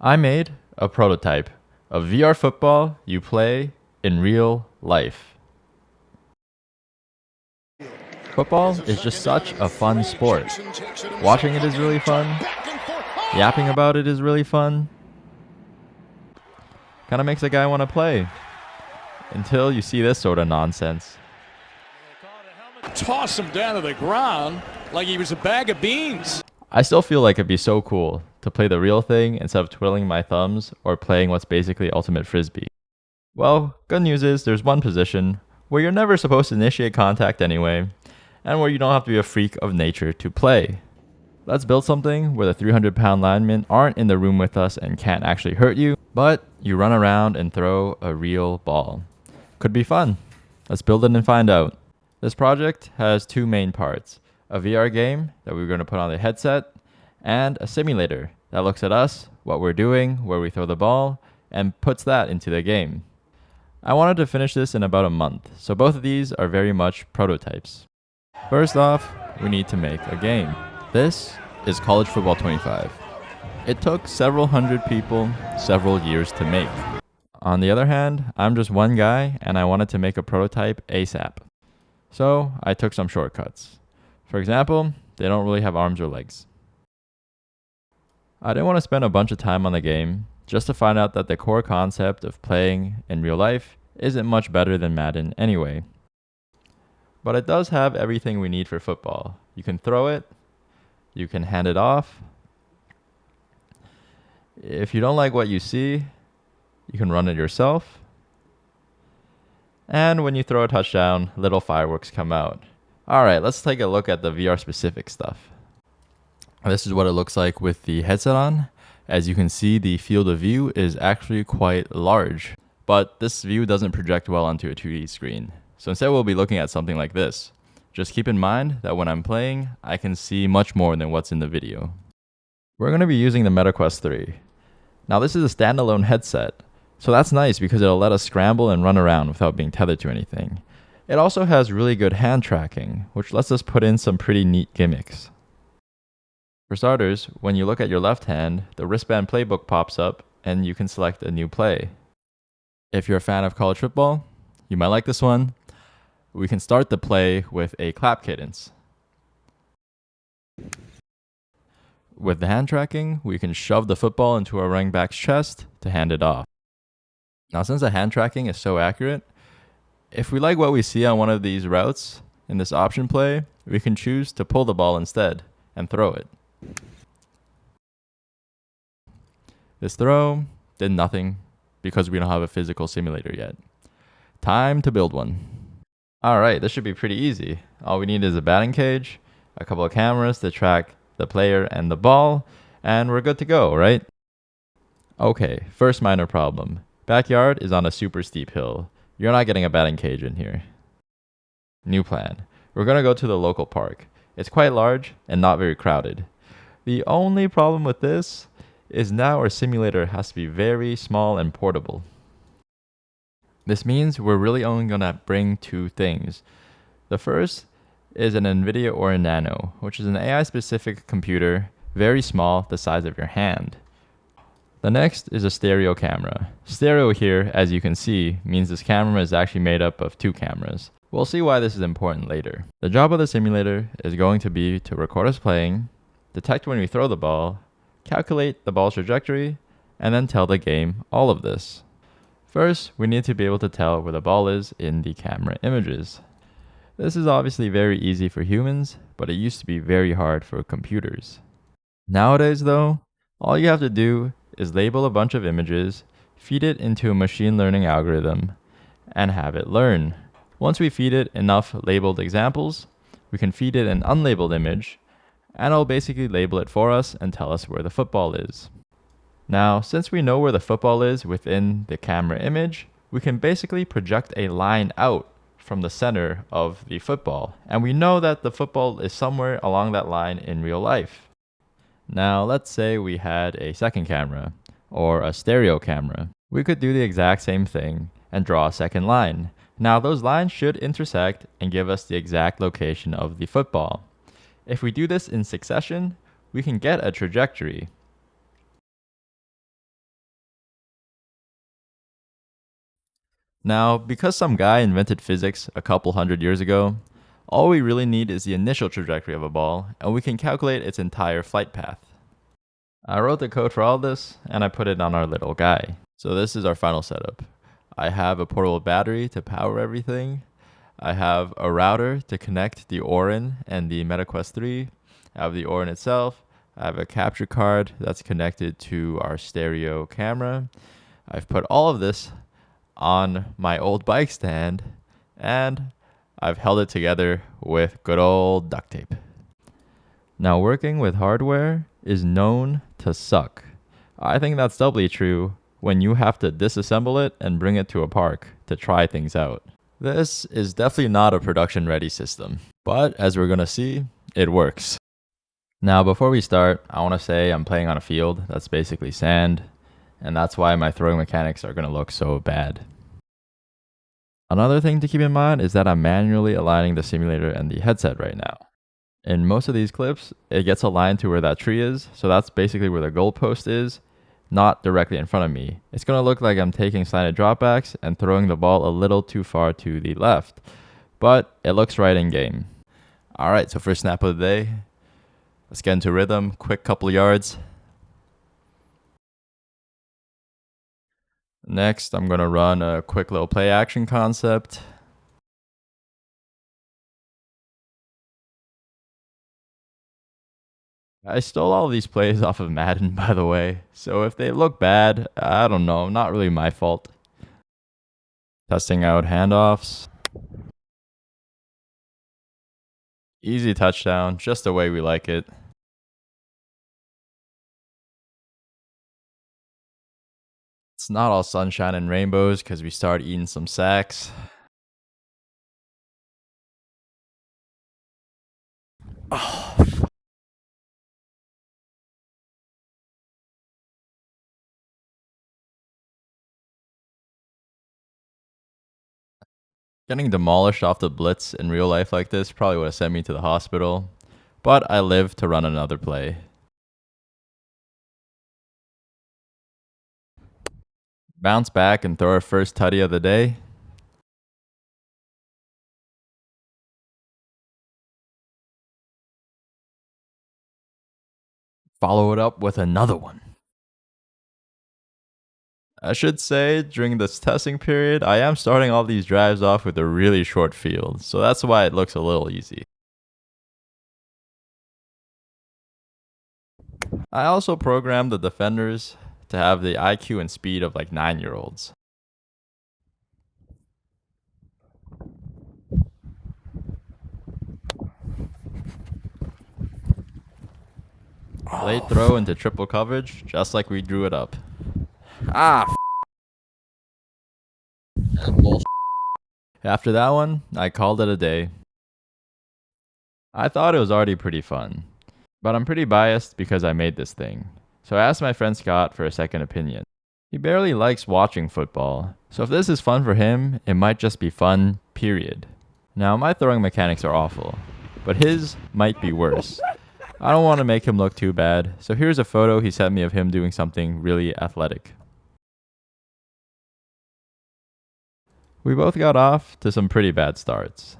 I made a prototype of VR football you play in real life. Football is just such a fun sport. Watching it is really fun. Yapping about it is really fun. Kind of makes a guy want to play. Until you see this sort of nonsense. Toss him down to the ground like he was a bag of beans. I still feel like it'd be so cool to play the real thing instead of twiddling my thumbs or playing what's basically ultimate frisbee. Well, good news is there's one position where you're never supposed to initiate contact anyway, and where you don't have to be a freak of nature to play. Let's build something where the 300-pound linemen aren't in the room with us and can't actually hurt you, but you run around and throw a real ball. Could be fun. Let's build it and find out. This project has two main parts: a VR game that we're going to put on the headset, and a simulator that looks at us, what we're doing, where we throw the ball, and puts that into the game. I wanted to finish this in about a month, so both of these are very much prototypes. First off, we need to make a game. This is College Football 25. It took several hundred people several years to make. On the other hand, I'm just one guy and I wanted to make a prototype ASAP. So I took some shortcuts. For example, they don't really have arms or legs. I didn't want to spend a bunch of time on the game just to find out that the core concept of playing in real life isn't much better than Madden anyway. But it does have everything we need for football. You can throw it, you can hand it off. If you don't like what you see, you can run it yourself. And when you throw a touchdown, little fireworks come out. Alright, let's take a look at the VR specific stuff. This is what it looks like with the headset on. As you can see, the field of view is actually quite large, but this view doesn't project well onto a 2D screen. So instead we'll be looking at something like this. Just keep in mind that when I'm playing, I can see much more than what's in the video. We're going to be using the MetaQuest 3. Now this is a standalone headset, so that's nice because it'll let us scramble and run around without being tethered to anything. It also has really good hand tracking, which lets us put in some pretty neat gimmicks. For starters, when you look at your left hand, the wristband playbook pops up and you can select a new play. If you're a fan of college football, you might like this one. We can start the play with a clap cadence. With the hand tracking, we can shove the football into our running back's chest to hand it off. Now, since the hand tracking is so accurate, if we like what we see on one of these routes in this option play, we can choose to pull the ball instead and throw it. This throw did nothing because we don't have a physical simulator yet. Time to build one. Alright, this should be pretty easy. All we need is a batting cage, a couple of cameras to track the player and the ball, and we're good to go, right? Okay, first minor problem. Backyard is on a super steep hill. You're not getting a batting cage in here. New plan. We're going to go to the local park. It's quite large and not very crowded. The only problem with this is now our simulator has to be very small and portable. This means we're really only going to bring two things. The first is an NVIDIA or a Nano, which is an AI-specific computer, very small, the size of your hand. The next is a stereo camera. Stereo here, as you can see, means this camera is actually made up of two cameras. We'll see why this is important later. The job of the simulator is going to be to record us playing, detect when we throw the ball, calculate the ball's trajectory, and then tell the game all of this. First, we need to be able to tell where the ball is in the camera images. This is obviously very easy for humans, but it used to be very hard for computers. Nowadays though, all you have to do is label a bunch of images, feed it into a machine learning algorithm, and have it learn. Once we feed it enough labeled examples, we can feed it an unlabeled image, and it'll basically label it for us and tell us where the football is. Now, since we know where the football is within the camera image, we can basically project a line out from the center of the football, and we know that the football is somewhere along that line in real life. Now, let's say we had a second camera, or a stereo camera. We could do the exact same thing and draw a second line. Now, those lines should intersect and give us the exact location of the football. If we do this in succession, we can get a trajectory. Now, because some guy invented physics a couple hundred years ago, all we really need is the initial trajectory of a ball, and we can calculate its entire flight path. I wrote the code for all this, and I put it on our little guy. So this is our final setup. I have a portable battery to power everything. I have a router to connect the Orin and the MetaQuest 3. I have the Orin itself. I have a capture card that's connected to our stereo camera. I've put all of this on my old bike stand, and I've held it together with good old duct tape. Now, working with hardware is known to suck. I think that's doubly true when you have to disassemble it and bring it to a park to try things out. This is definitely not a production ready system, but as we're gonna see, it works. Now, before we start, I wanna say I'm playing on a field that's basically sand, and that's why my throwing mechanics are gonna look so bad. Another thing to keep in mind is that I'm manually aligning the simulator and the headset right now. In most of these clips, it gets aligned to where that tree is, so that's basically where the goalpost is, not directly in front of me. It's going to look like I'm taking slanted dropbacks and throwing the ball a little too far to the left, but it looks right in game. Alright, so first snap of the day. Let's get into rhythm, quick couple yards. Next, I'm going to run a quick little play action concept. I stole all these plays off of Madden, by the way, so if they look bad, I don't know, not really my fault. Testing out handoffs. Easy touchdown, just the way we like it. It's not all sunshine and rainbows because we start eating some sacks. Getting demolished off the blitz in real life like this probably would have sent me to the hospital, but I live to run another play. Bounce back and throw our first tutty of the day. Follow it up with another one. I should say, during this testing period, I am starting all these drives off with a really short field, so that's why it looks a little easy. I also programmed the defenders to have the IQ and speed of like 9-year-olds. Late throw into triple coverage, just like we drew it up. After that one, I called it a day. I thought it was already pretty fun, but I'm pretty biased because I made this thing. So I asked my friend Scott for a second opinion. He barely likes watching football, so if this is fun for him, it might just be fun, period. Now, my throwing mechanics are awful, but his might be worse. I don't want to make him look too bad, so here's a photo he sent me of him doing something really athletic. We both got off to some pretty bad starts.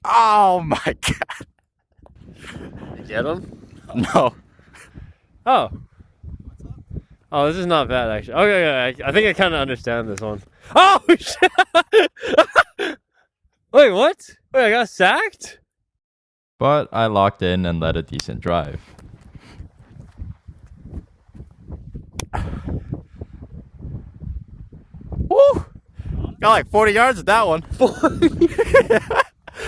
Oh my god. You get him? No. Oh. Oh, this is not bad, actually. Okay, I think I kind of understand this one. Oh, shit! Wait, what? Wait, I got sacked? But I locked in and led a decent drive. Woo! Got like 40 yards with that one.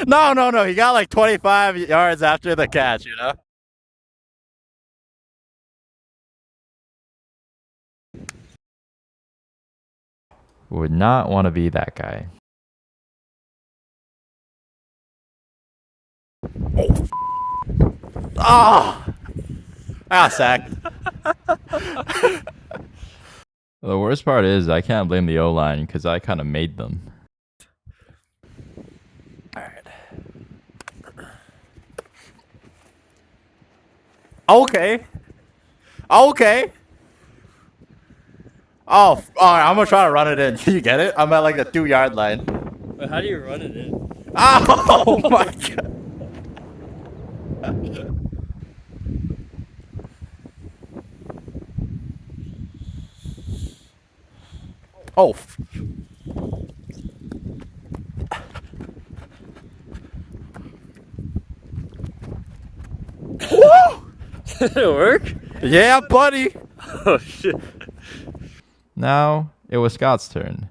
No. He got like 25 yards after the catch, you know? Would not want to be that guy. Oh! I got sacked. The worst part is I can't blame the O-line because I kind of made them. Alright. Okay. Oh, all right, I'm gonna try to run it in. Can you get it? I'm at like the 2-yard line. But how do you run it in? Oh my god. Oh. Did it work? Yeah, buddy. Oh shit. Now it was Scott's turn.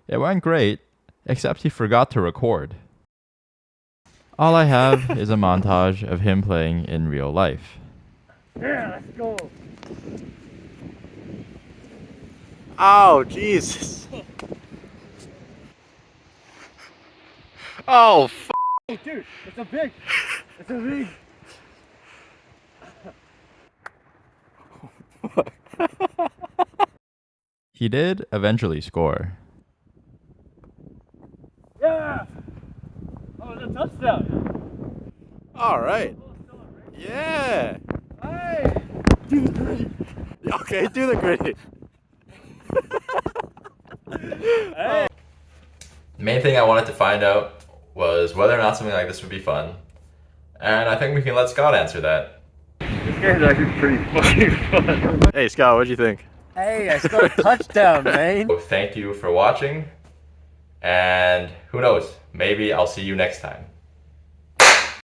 It went great, except he forgot to record. All I have is a montage of him playing in real life. Yeah, let's go. Oh, Jesus. Oh, Oh, dude, it's a big. It's a big. He did eventually score. Yeah. Oh, it's a touchdown. all right. Yeah. Hey. Okay, do the gritty. Hey. The main thing I wanted to find out was whether or not something like this would be fun. And I think we can let Scott answer that. This game's actually pretty fucking fun. Hey, Scott, what'd you think? Hey, I scored a touchdown, man. So thank you for watching. And who knows, maybe I'll see you next time.